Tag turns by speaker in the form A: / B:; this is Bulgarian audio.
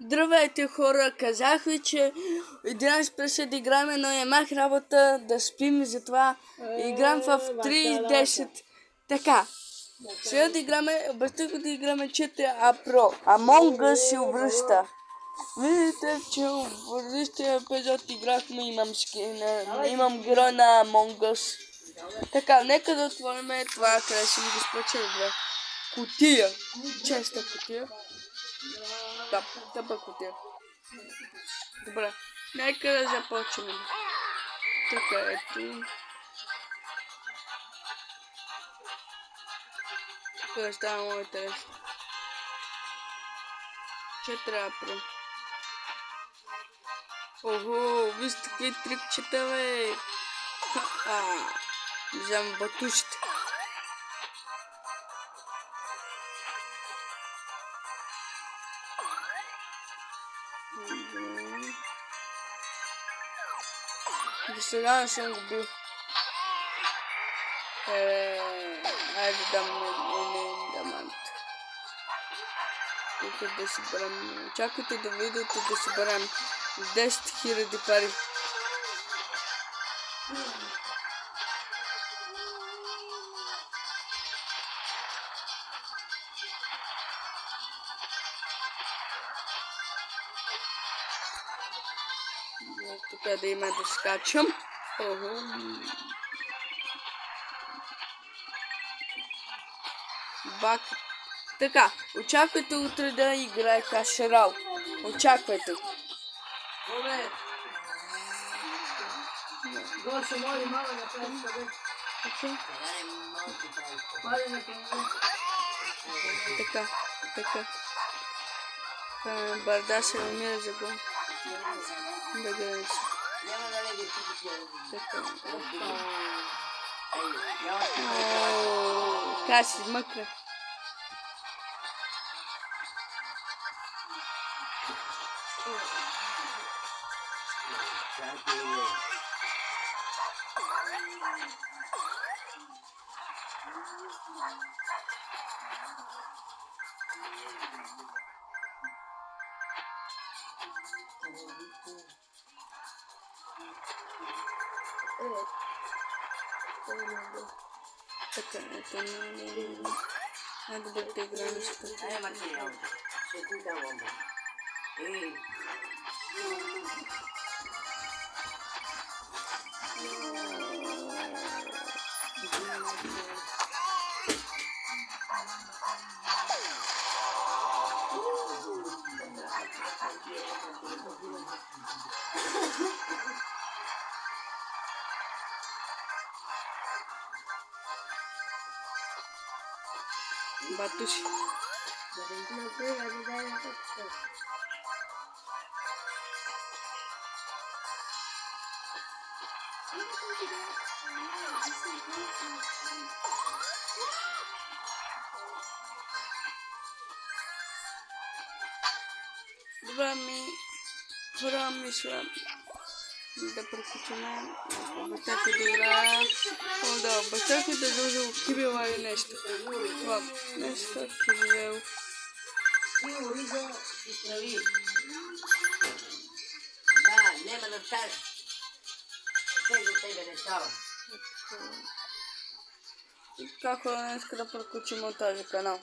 A: Здравейте хора, казах ви, че 11 през да играем, но нямах работа да спим, затова играм в 3.10. Така, сега да играме, обещах да играме 4А Pro. Among Us се връща. Виждате, че в предишния епизод играхме, имам герой на Among Us. Така, нека да отворим това, къде ще ми го спечели. Кутия. Честа кутия. Да, тъпа кутия. Добре, нека да започнем. Така, ето. Тук става много интересно. 4 април. Ого, вижте какви трикчета, бе. Вземам батушите. До сега не съм го бил. Айде дам един дамант. Тук да си берем. Чакайте да видите да си берем 10 000 пари. Тук да има да скачам. Бак. Така, очаквайте утре да играе Кашерал. Очаквайте.
B: Добре. Гоше, моли мало да правиш къде.
A: Така. Барда се умира за гон. Да гледам се. Така. Каси, мъкна. Така, ето най-добрата игра на света. Батуши. Добре, хора, мисля да приключим. Обещах да играя. Обещах да дължа кибела или нещо. Това нещо кибел.
B: Да, няма да стане. Все за тебе не става.
A: Как хора, днес да приключим от този канал.